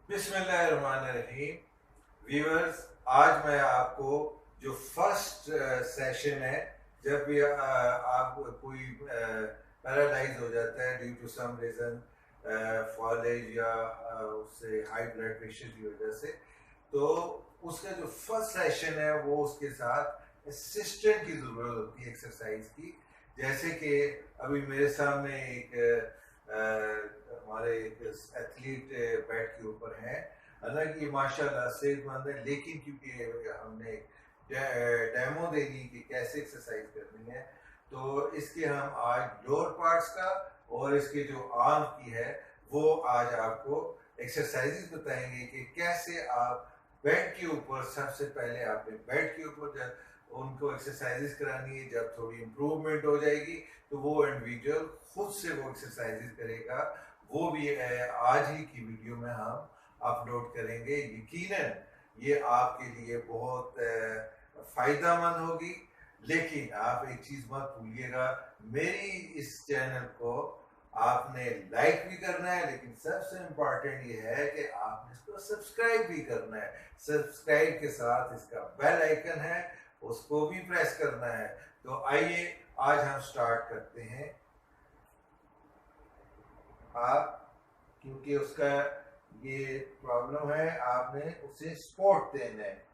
बिस्मिल्लाहिर्रहमानिर्रहीम। व्यूअर्स, आज मैं आपको जो फर्स्ट सेशन है, जब भी आप कोई पैरालाइज हो जाता है due to some reason, foliage या उससे हाई ब्लड प्रेशर की वजह से, तो उसका जो फर्स्ट सेशन है वो उसके साथ असिस्टेंट की ज़रूरत होती है एक्सरसाइज की। जैसे कि अभी मेरे सामने हमारे एक एथलीट बेड के ऊपर हैं। हालांकि माशाल्लाह सेहतमंद है, लेकिन क्योंकि हमने डेमो देनी कि कैसे एक्सरसाइज करनी है, तो इसके हम आज लोअर पार्ट्स का और इसके जो आर्म की है वो आज आपको एक्सरसाइजेस बताएंगे कि कैसे आप बेड के ऊपर, सबसे पहले आपने बेड के ऊपर जब उनको एक्सरसाइजेस करानी है, जब थोड़ी इम्प्रूवमेंट हो जाएगी तो वो इंडिविजुअल खुद से वो एक्सरसाइजेस करेगा। वो भी आज ही की वीडियो में हम अपलोड करेंगे। यकीनन ये आपके लिए बहुत फ़ायदेमंद होगी। लेकिन आप एक चीज़ मत भूलिएगा, मेरी इस चैनल को आपने लाइक भी करना है, लेकिन सबसे इम्पॉर्टेंट ये है कि आपने इसको सब्सक्राइब भी करना है। सब्सक्राइब के साथ इसका बेल आइकन है, उसको भी प्रेस करना है। तो आइए आज हम स्टार्ट करते हैं। आप, क्योंकि उसका ये प्रॉब्लम है, आपने उसे सपोर्ट देना है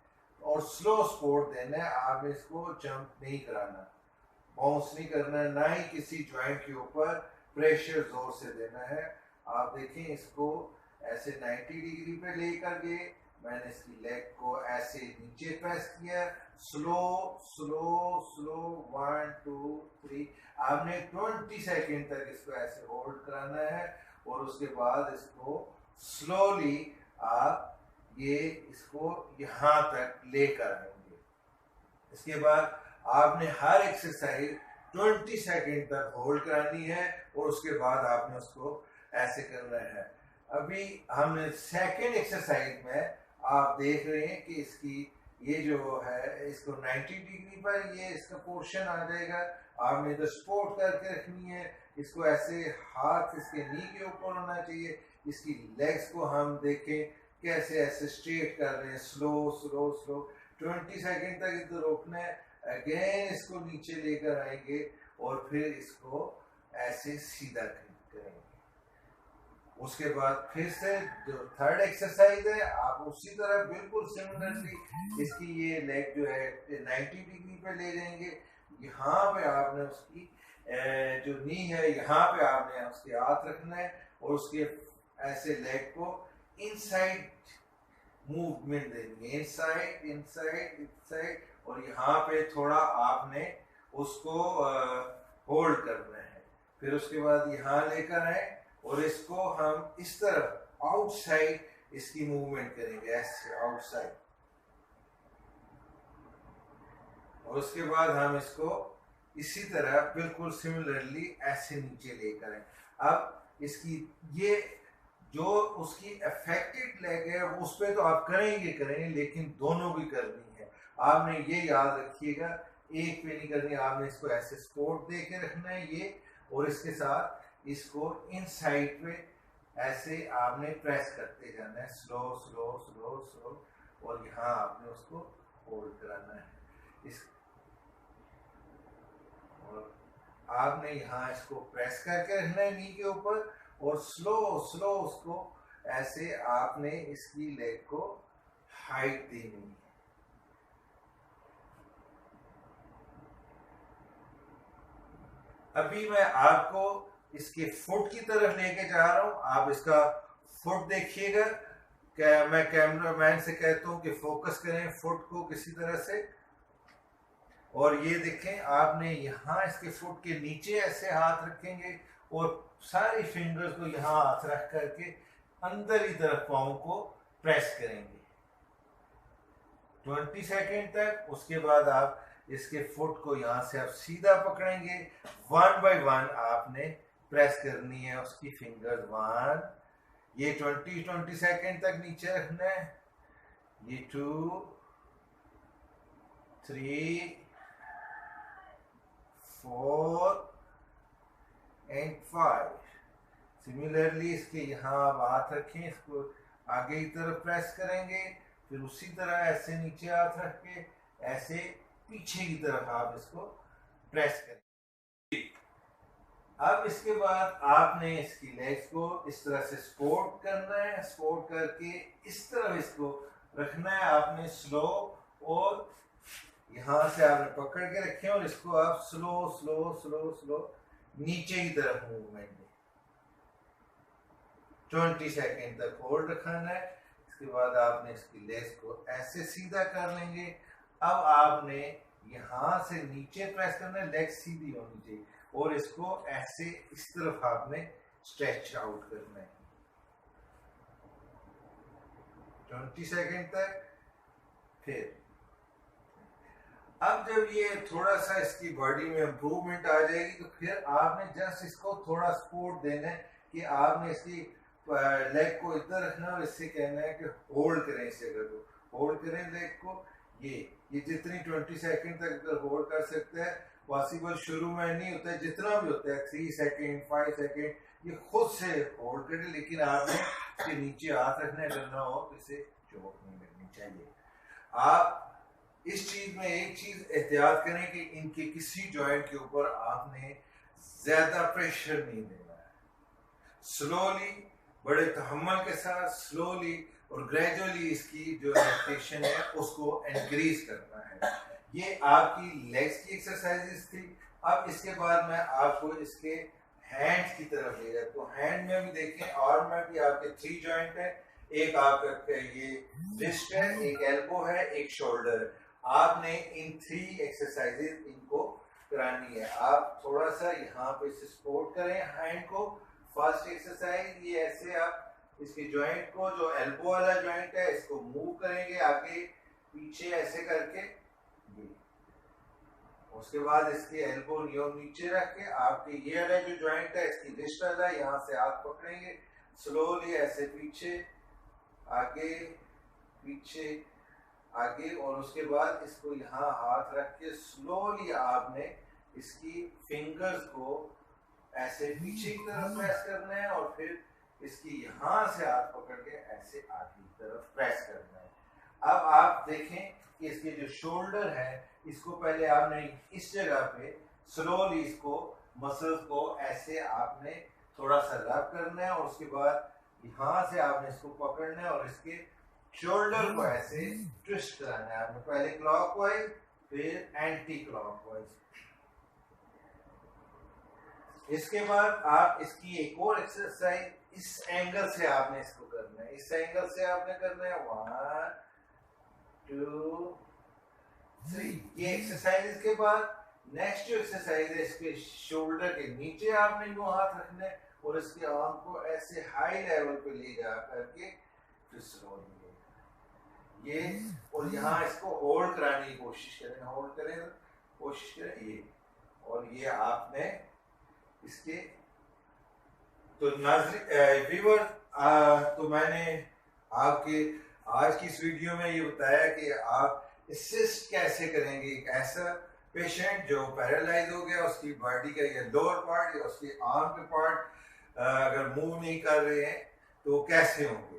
और स्लो सपोर्ट देना है। आपने इसको जंप नहीं कराना, बाउंस नहीं करना, ना ही किसी जॉइंट के ऊपर प्रेशर जोर से देना है। आप देखें, इसको ऐसे 90 डिग्री पे लेकर के मैंने इसकी लेग को ऐसे नीचे प्रेस किया, स्लो स्लो स्लो, 1 2 3। आपने 20 सेकेंड तक इसको ऐसे होल्ड कराना है और उसके बाद इसको स्लोली आप ये इसको यहाँ तक लेकर आएंगे। इसके बाद आपने हर एक्सरसाइज 20 सेकेंड तक होल्ड करानी है और उसके बाद आपने उसको ऐसे करना है। अभी हमने सेकेंड एक्सरसाइज में आप देख रहे हैं कि इसकी ये जो है, इसको 90 डिग्री पर ये इसका पोर्शन आ जाएगा। आपने इधर सपोर्ट करके रखनी है, इसको ऐसे हाथ इसके नी के ऊपर होना चाहिए। इसकी लेग्स को हम देखें कैसे ऐसे स्ट्रेट कर रहे हैं, स्लो स्लो स्लो। 20 सेकेंड तक इधर रोकना है, अगेन इसको नीचे लेकर आएंगे और फिर इसको ऐसे सीधा करेंगे। उसके बाद फिर से जो थर्ड एक्सरसाइज है, आप उसी तरह बिल्कुल सिमिलरली इसकी ये लेग जो है 90 डिग्री पे ले जाएंगे। यहाँ पे आपने उसकी जो नी है, यहाँ पे आपने उसके हाथ रखना है और उसके ऐसे लेग को इनसाइड मूवमेंट देनी है, इनसाइड इनसाइड इनसाइड, और यहाँ पे थोड़ा आपने उसको होल्ड करना है। फिर उसके बाद यहाँ लेकर आए और इसको हम इस तरफ आउटसाइड इसकी मूवमेंट करेंगे, ऐसे आउटसाइड। और उसके बाद हम इसको इसी तरह बिल्कुल सिमिलरली ऐसे नीचे लेकर आए। अब इसकी ये जो उसकी अफेक्टेड लेग है उस पर तो आप करेंगे, लेकिन दोनों भी करनी है। आपने ये याद रखिएगा, एक पे नहीं करनी, आपने इसको ऐसे सपोर्ट दे के रखना है ये, और इसके साथ इसको इन साइड पे ऐसे आपने प्रेस करते जाना है, स्लो स्लो स्लो स्लो, और यहाँ आपने उसको होल्ड कराना है इस, और आपने यहाँ इसको प्रेस करके रखना है नी के ऊपर, और स्लो स्लो उसको ऐसे आपने इसकी लेग को हाइट देनी है। अभी मैं आपको इसके फुट की तरफ लेके जा रहा हूं। आप इसका फुट देखिएगा। मैं कैमरा मैन से कहता हूं कि फोकस करें फुट को किसी तरह से, और ये देखें, आपने यहाँ इसके फुट के नीचे ऐसे हाथ रखेंगे और सारी फिंगर्स को यहाँ हाथ रख करके अंदर ही तरफ पाँव को प्रेस करेंगे 20 सेकेंड तक। उसके बाद आप इसके फुट को यहाँ से आप सीधा पकड़ेंगे, 1 बाय 1 आपने प्रेस करनी है उसकी फिंगर्स। 1, ये 20 सेकेंड तक नीचे रखना है, ये 2 3 4 and 5। सिमिलरली इसके यहाँ आप हाथ रखें, इसको आगे की तरफ प्रेस करेंगे, फिर उसी तरह ऐसे नीचे हाथ रख के ऐसे पीछे की तरफ आप इसको प्रेस करेंगे। अब इसके बाद आपने इसकी लेग्स को इस तरह से सपोर्ट करना है, सपोर्ट करके इस तरफ इसको रखना है आपने स्लो, और यहाँ से आपने पकड़ के रखे और इसको आप स्लो स्लो स्लो स्लो नीचे की तरफ मूवमेंट दें। 20 सेकेंड तक होल्ड रखना है। इसके बाद आपने इसकी लेग्स को ऐसे सीधा कर लेंगे। अब आपने यहाँ से नीचे प्रेस करना है, लेग सीधी होनी चाहिए, और इसको ऐसे इस तरफ आपने स्ट्रेच आउट करना है 20 सेकेंड तक। फिर अब जब ये थोड़ा सा इसकी बॉडी में इम्प्रूवमेंट आ जाएगी तो फिर आपने जस्ट इसको थोड़ा सपोर्ट देना है कि आपने इसकी लेग को इधर रखना और इससे कहना है कि होल्ड करें, इस जगह को होल्ड करें लेग को। ये जितनी 20 सेकेंड तक इधर होल्ड कर सकते हैं। पॉसिबल शुरू में नहीं होता है, जितना भी होता है 3 सेकेंड 5 सेकेंड ये खुद से होल्ड करें, लेकिन आपने इसके नीचे हाथ रखना करना हो तो इसे चोट नहीं लगनी चाहिए। आप इस चीज में एक चीज एहतियात करें कि इनके किसी जॉइंट के ऊपर आपने ज्यादा प्रेशर नहीं देना है। स्लोली, बड़े तहम्मुल के साथ स्लोली और ग्रेजुअली इसकी जो रोटेशन है उसको इंक्रीज करना है। ये आपकी लेग्स की एक्सरसाइजेस थी। अब इसके बाद मैं आपको इसके हैंड्स की तरफ ले जाता हूँ। हैंड में भी देखें, आर्म में भी आपके 3 जॉइंट है, एक आपका ये रिस्ट है, एक एल्बो है, एक शोल्डर है। आपने इन 3 एक्सरसाइजेस इनको करानी है। आप थोड़ा सा यहाँ पे से सपोर्ट करें हैंड को। फर्स्ट एक्सरसाइज ये ऐसे आप इसके जॉइंट को, जो एल्बो वाला जॉइंट है, इसको मूव करेंगे आगे पीछे ऐसे करके। उसके बाद इसके एल्बो नीचे रख के आपके ये वाला जो जॉइंट है इसकी रिस्ट वाला, यहाँ से हाथ पकड़ेंगे स्लोली ऐसे पीछे आगे पीछे आगे, और उसके बाद इसको यहाँ हाथ रख के स्लोली आपने इसकी फिंगर्स को ऐसे पीछे की तरफ प्रेस करना है, और फिर इसकी यहाँ से हाथ पकड़ के ऐसे आगे की तरफ प्रेस करना है। अब आप देखें कि इसके जो शोल्डर है इसको पहले आपने इस जगह पे स्लोली इसको मसल्स को ऐसे आपने थोड़ा सा रब करना है, और उसके बाद यहाँ से आपने इसको पकड़ना है और इसके शोल्डर को ऐसे ट्विस्ट कराना है। आपने पहले क्लॉकवाइज फिर एंटी क्लॉकवाइज। इसके बाद आप इसकी एक और एक्सरसाइज इस एंगल से आपने इसको करना है, इस एंगल से आपने करना है 1 2 3। ये एक्सरसाइज के बाद नेक्स्ट जो एक्सरसाइज है इसके शोल्डर के नीचे आपने यूं हाथ रखना है और इसके आर्म को ऐसे हाई लेवल पे ले जा करके ये, और यहाँ इसको होल्ड कराने की कोशिश करें, होल्ड करें कोशिश करें ये, और ये आपने इसके तो व्यूअर तो मैंने आपके आज की इस वीडियो में ये बताया कि आप असिस्ट कैसे करेंगे एक ऐसा पेशेंट जो पैरालाइज हो गया, उसकी बॉडी का ये लोअर पार्ट या उसके आर्म के पार्ट अगर मूव नहीं कर रहे हैं तो कैसे होंगे।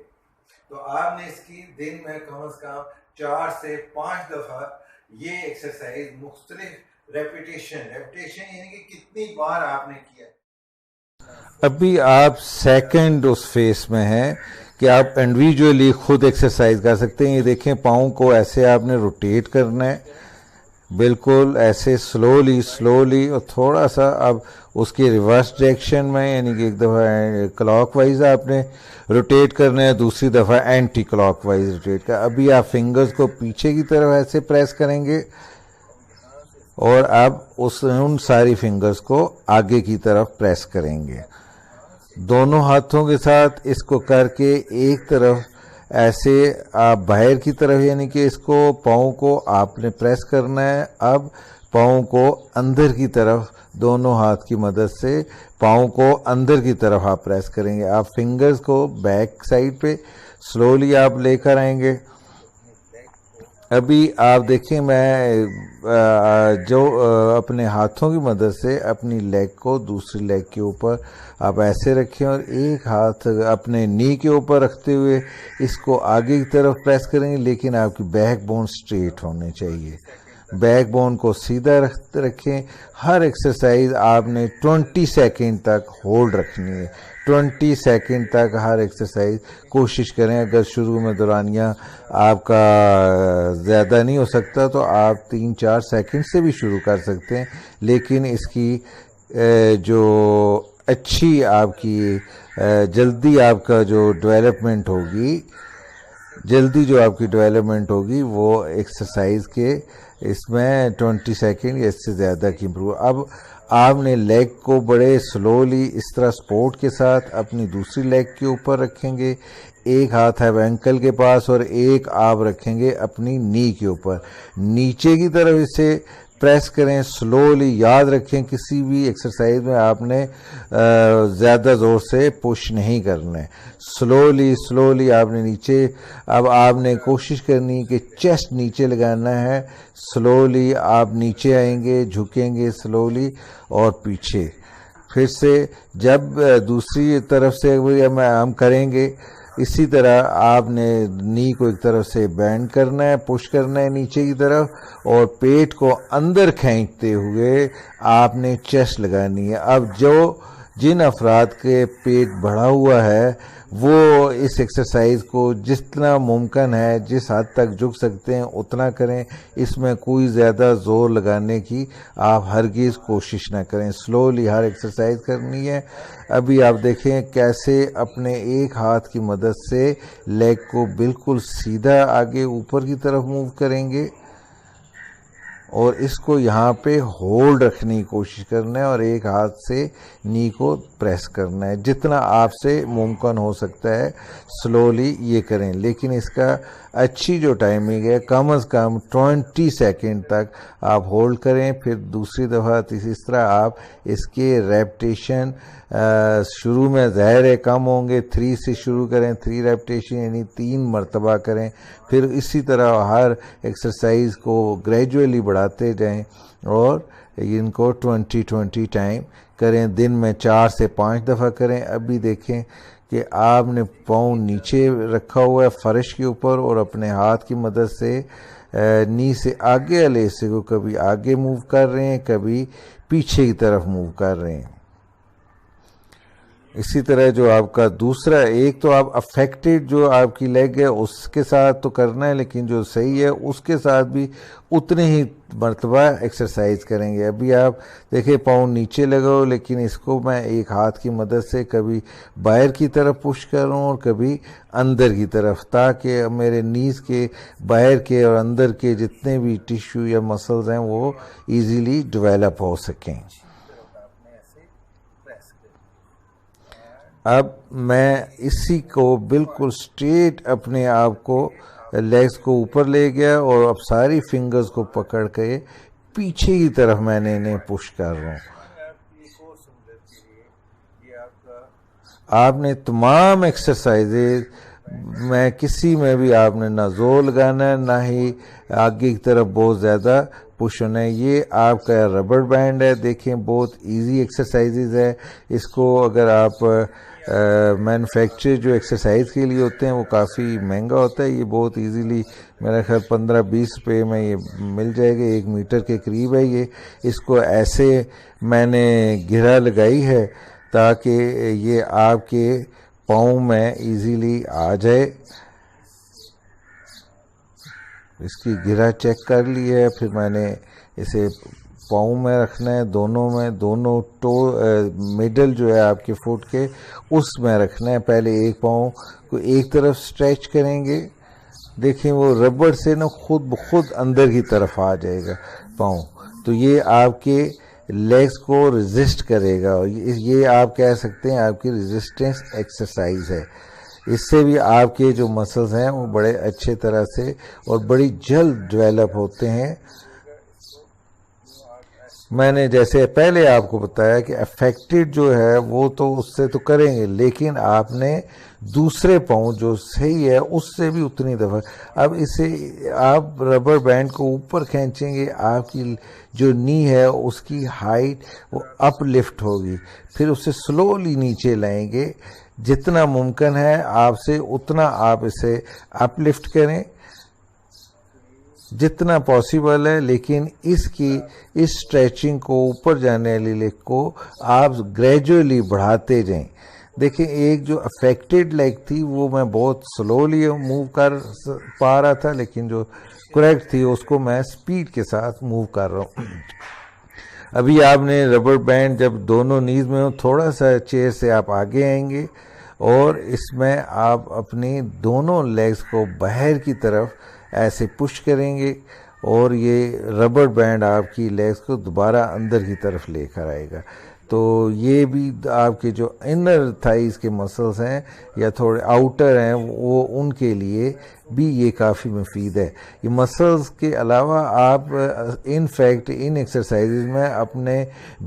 तो आपने इसकी दिन में कम से कम 4 से 5 दफा ये एक्सरसाइज मुख्तलिफ रेपिटेशन यानी कि कितनी बार आपने किया। अभी आप सेकंड उस फेस में हैं कि आप इंडिविजुअली खुद एक्सरसाइज कर सकते हैं। ये देखें, पाँव को ऐसे आपने रोटेट करना है, बिल्कुल ऐसे स्लोली और थोड़ा सा अब उसके रिवर्स डायरेक्शन में, यानी कि एक दफ़ा क्लॉकवाइज आपने रोटेट करना है, दूसरी दफ़ा एंटी क्लॉकवाइज रोटेट कर। अभी आप फिंगर्स को पीछे की तरफ ऐसे प्रेस करेंगे और अब उन सारी फिंगर्स को आगे की तरफ प्रेस करेंगे। दोनों हाथों के साथ इसको करके एक तरफ ऐसे आप बाहर की तरफ, यानी कि इसको पाँव को आपने प्रेस करना है। अब पाँव को अंदर की तरफ दोनों हाथ की मदद से पाँव को अंदर की तरफ आप प्रेस करेंगे। आप फिंगर्स को बैक साइड पे स्लोली आप लेकर आएंगे। ابھی آپ دیکھیں میں جو اپنے ہاتھوں کی مدد سے اپنی لیگ کو دوسری لیگ کے اوپر آپ ایسے رکھیں اور ایک ہاتھ اپنے نی کے اوپر رکھتے ہوئے اس کو آگے کی طرف پریس کریں گے، لیکن آپ کی بیک بون سٹریٹ ہونے چاہیے، بیک بون کو سیدھا رکھیں۔ ہر ایکسرسائز آپ نے 20 سیکنڈ تک ہولڈ رکھنی ہے، 20 سیکنڈ تک ہر ایکسرسائز کوشش کریں۔ اگر شروع میں دورانیہ آپ کا زیادہ نہیں ہو سکتا تو آپ 3-4 سیکنڈ سے بھی شروع کر سکتے ہیں، لیکن اس کی جو اچھی آپ کی جلدی آپ کا جو ڈیولپمنٹ ہوگی، وہ ایکسرسائز کے اس میں 20 سیکنڈ یا اس سے زیادہ کی امپروو۔ اب آپ نے لیگ کو بڑے سلولی اس طرح سپورٹ کے ساتھ اپنی دوسری لیگ کے اوپر رکھیں گے، ایک ہاتھ ہے اینکل کے پاس اور ایک آپ رکھیں گے اپنی نی کے اوپر، نیچے کی طرف اسے پریس کریں سلولی۔ یاد رکھیں کسی بھی ایکسرسائز میں آپ نے زیادہ زور سے پش نہیں کرنا ہے، سلولی آپ نے نیچے۔ اب آپ نے کوشش کرنی کہ چیسٹ نیچے لگانا ہے، سلولی آپ نیچے آئیں گے، جھکیں گے سلولی اور پیچھے۔ پھر سے جب دوسری طرف سے ہم کریں گے اسی طرح آپ نے نی کو ایک طرف سے بینڈ کرنا ہے، پش کرنا ہے نیچے کی طرف، اور پیٹ کو اندر کھینچتے ہوئے آپ نے چیسٹ لگانی ہے۔ اب جن افراد کے پیٹ بڑھا ہوا ہے وہ اس ایکسرسائز کو جتنا ممکن ہے جس حد تک جھک سکتے ہیں اتنا کریں، اس میں کوئی زیادہ زور لگانے کی آپ ہرگز کوشش نہ کریں، سلولی ہر ایکسرسائز کرنی ہے۔ ابھی آپ دیکھیں کیسے اپنے ایک ہاتھ کی مدد سے لیگ کو بالکل سیدھا آگے اوپر کی طرف موو کریں گے اور اس کو یہاں پہ ہولڈ رکھنے کی کوشش کرنا ہے اور ایک ہاتھ سے نی کو پریس کرنا ہے، جتنا آپ سے ممکن ہو سکتا ہے سلولی یہ کریں، لیکن اس کا اچھی جو ٹائمنگ ہے کم از کم 20 سیکنڈ تک آپ ہولڈ کریں۔ پھر دوسری دفعہ اس طرح آپ اس کے ریپٹیشن شروع میں ظاہر ہے کم ہوں گے، 3 سے شروع کریں، 3 ریپٹیشن یعنی 3 مرتبہ کریں، پھر اسی طرح ہر ایکسرسائز کو گریجولی بڑھاتے جائیں اور ان کو 20 ٹائم کریں، دن میں 4 سے 5 دفعہ کریں۔ ابھی دیکھیں کہ آپ نے پاؤں نیچے رکھا ہوا ہے فرش کے اوپر اور اپنے ہاتھ کی مدد سے نی سے آگے والے حصے کو کبھی آگے موو کر رہے ہیں، کبھی پیچھے کی طرف موو کر رہے ہیں۔ اسی طرح جو آپ کا دوسرا ایک تو آپ افیکٹڈ جو آپ کی لیگ ہے اس کے ساتھ تو کرنا ہے، لیکن جو صحیح ہے اس کے ساتھ بھی اتنے ہی مرتبہ ایکسرسائز کریں گے۔ ابھی آپ دیکھیں پاؤں نیچے لگاؤ، لیکن اس کو میں ایک ہاتھ کی مدد سے کبھی باہر کی طرف پش کروں اور کبھی اندر کی طرف، تاکہ میرے نیز کے باہر کے اور اندر کے جتنے بھی ٹیشو یا مسلز ہیں وہ ایزیلی ڈیولپ ہو سکیں۔ اب میں اسی کو بالکل سٹریٹ اپنے آپ کو لیگز کو اوپر لے گیا اور اب ساری فنگرز کو پکڑ کے پیچھے کی طرف میں نے انہیں پش کر رہا ہوں۔ آپ نے تمام ایکسرسائزز میں کسی میں بھی آپ نے نہ زور لگانا ہے نہ ہی آگے کی طرف بہت زیادہ پش ہونا ہے۔ یہ آپ کا ربڑ بینڈ ہے، دیکھیں بہت ایزی ایکسرسائزز ہے۔ اس کو اگر آپ مینوفیکچر جو ایکسرسائز کے لیے ہوتے ہیں وہ کافی مہنگا ہوتا ہے، یہ بہت ایزیلی میرا خیال 15-20 روپے میں یہ مل جائے گا، 1 میٹر کے قریب ہے یہ۔ اس کو ایسے میں نے گھرا لگائی ہے تاکہ یہ آپ کے پاؤں میں ایزیلی آ جائے۔ اس کی گھرا چیک کر لی ہے، پھر میں نے اسے پاؤں میں رکھنا ہے، دونوں ٹو مڈل جو ہے آپ کے فٹ کے اس میں رکھنا ہے۔ پہلے ایک پاؤں کو ایک طرف سٹریچ کریں گے، دیکھیں وہ ربڑ سے نا خود بخود اندر کی طرف آ جائے گا پاؤں، تو یہ آپ کے لیگز کو ریزسٹ کرے گا، یہ آپ کہہ سکتے ہیں آپ کی ریزسٹنس ایکسرسائز ہے۔ اس سے بھی آپ کے جو مسلز ہیں وہ بڑے اچھے طرح سے اور بڑی جلد ڈیولپ ہوتے ہیں۔ میں نے جیسے پہلے آپ کو بتایا کہ افیکٹڈ جو ہے وہ تو اس سے تو کریں گے، لیکن آپ نے دوسرے پاؤں جو صحیح ہے اس سے بھی اتنی دفعہ. اب اسے آپ ربر بینڈ کو اوپر کھینچیں گے, آپ کی جو نی ہے اس کی ہائٹ وہ اپ لفٹ ہوگی, پھر اسے سلولی نیچے لائیں گے, جتنا ممکن ہے آپ سے اتنا آپ اسے اپ لفٹ کریں جتنا پاسبل ہے, لیکن اس اسٹریچنگ کو اوپر جانے والی لیگ کو آپ گریجولی بڑھاتے جائیں. دیکھیں ایک جو افیکٹڈ لیگ تھی وہ میں بہت سلولی موو کر پا رہا تھا, لیکن جو کریکٹ تھی اس کو میں سپیڈ کے ساتھ موو کر رہا ہوں. ابھی آپ نے ربر بینڈ جب دونوں نیز میں ہو, تھوڑا سا چیئر سے آپ آگے آئیں گے اور اس میں آپ اپنی دونوں لیگز کو باہر کی طرف ایسے پش کریں گے, اور یہ ربر بینڈ آپ کی لیگز کو دوبارہ اندر کی طرف لے کر آئے گا. تو یہ بھی آپ کے جو انر تھائز کے مسلز ہیں یا تھوڑے آؤٹر ہیں وہ ان کے لیے بھی یہ کافی مفید ہے. یہ مسلز کے علاوہ آپ ان فیکٹ ان ایکسرسائزز میں اپنے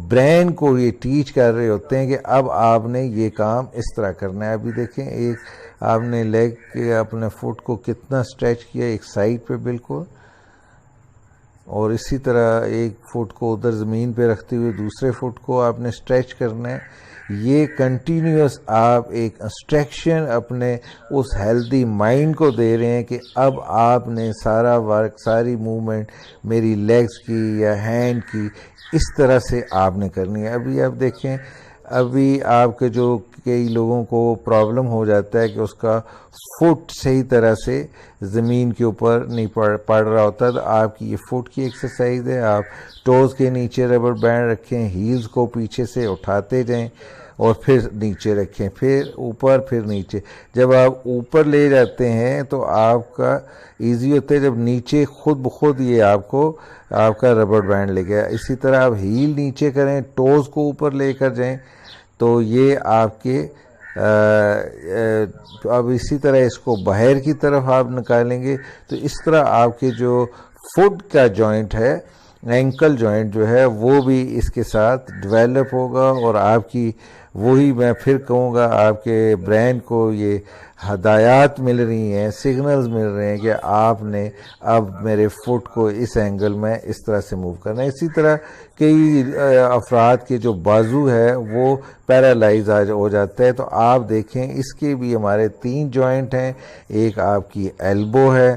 برین کو یہ ٹیچ کر رہے ہوتے ہیں کہ اب آپ نے یہ کام اس طرح کرنا ہے. ابھی دیکھیں ایک آپ نے لیگ کے اپنے فٹ کو کتنا اسٹریچ کیا ایک سائڈ پہ بالکل, اور اسی طرح ایک فٹ کو ادھر زمین پہ رکھتے ہوئے دوسرے فٹ کو آپ نے اسٹریچ کرنا ہے. یہ کنٹینیوس آپ ایک انسٹرکشن اپنے اس ہیلدی مائنڈ کو دے رہے ہیں کہ اب آپ نے سارا ورک ساری موومنٹ میری لیگز کی یا ہینڈ کی اس طرح سے آپ نے کرنی ہے. ابھی آپ دیکھیں, ابھی آپ کے جو کئی لوگوں کو پرابلم ہو جاتا ہے کہ اس کا فٹ صحیح طرح سے زمین کے اوپر نہیں پڑ رہا ہوتا, تو آپ کی یہ فٹ کی ایکسرسائز ہے. آپ ٹوز کے نیچے ربر بینڈ رکھیں, ہیلز کو پیچھے سے اٹھاتے جائیں اور پھر نیچے رکھیں, پھر اوپر پھر نیچے. جب آپ اوپر لے جاتے ہیں تو آپ کا ایزی ہوتا ہے, جب نیچے خود بخود یہ آپ کا ربر بینڈ لے گیا. اسی طرح آپ ہیل نیچے کریں, ٹوز کو اوپر لے کر جائیں, تو یہ آپ کے اب اسی طرح اس کو باہر کی طرف آپ نکالیں گے تو اس طرح آپ کے جو فٹ کا جوائنٹ ہے, اینکل جوائنٹ جو ہے, وہ بھی اس کے ساتھ ڈیولپ ہوگا, اور آپ کی وہی میں پھر کہوں گا آپ کے برین کو یہ ہدایات مل رہی ہیں, سگنلز مل رہے ہیں کہ آپ نے اب میرے فٹ کو اس اینگل میں اس طرح سے موو کرنا ہے. اسی طرح کئی افراد کے جو بازو ہے وہ پیرالائز ہو جاتا ہے, تو آپ دیکھیں اس کے بھی ہمارے 3 جوائنٹ ہیں, ایک آپ کی ایلبو ہے,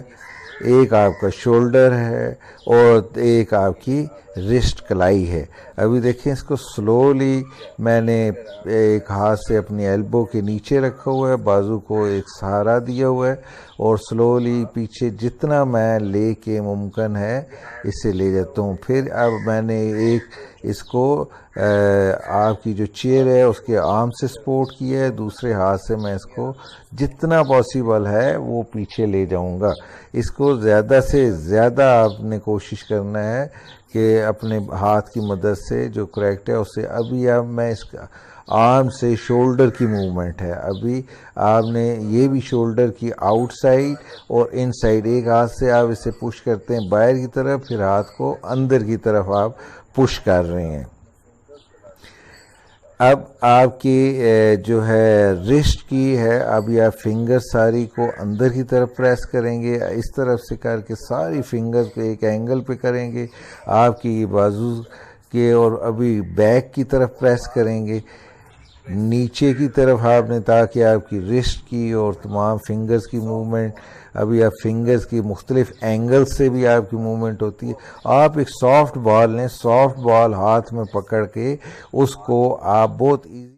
ایک آپ کا شولڈر ہے, اور ایک آپ کی رسٹ کلائی ہے. ابھی دیکھیں اس کو سلولی میں نے ایک ہاتھ سے اپنی ایلبو کے نیچے رکھا ہوا ہے, بازو کو ایک سہارا دیا ہوا ہے, اور سلولی پیچھے جتنا میں لے کے ممکن ہے اسے لے جاتا ہوں. پھر اب میں نے اس کو آپ کی جو چیئر ہے اس کے آرم سے سپورٹ کیا ہے, دوسرے ہاتھ سے میں اس کو جتنا پاسبل ہے وہ پیچھے لے جاؤں گا. اس کو زیادہ سے زیادہ آپ نے کوشش کرنا ہے کہ اپنے ہاتھ کی مدد سے جو کریکٹ ہے اسے, ابھی اب میں اس کا آرم سے شولڈر کی موومنٹ ہے, ابھی آپ نے یہ بھی شولڈر کی آؤٹ سائڈ اور ان سائڈ, ایک ہاتھ سے آپ اسے پش کرتے ہیں باہر کی طرف, پھر ہاتھ کو اندر کی طرف آپ پش کر رہے ہیں. اب آپ کی جو ہے رسٹ کی ہے, ابھی آپ فنگر ساری کو اندر کی طرف پریس کریں گے, اس طرف سے کر کے ساری فنگر کو ایک اینگل پہ کریں گے آپ کی بازو کے, اور ابھی بیک کی طرف پریس کریں گے نیچے کی طرف آپ نے, تاکہ آپ کی رسٹ کی اور تمام فنگرز کی موومنٹ, ابھی آپ فنگرز کی مختلف اینگل سے بھی آپ کی موومنٹ ہوتی ہے. آپ ایک سافٹ بال لیں, سافٹ بال ہاتھ میں پکڑ کے اس کو آپ بہت ایزی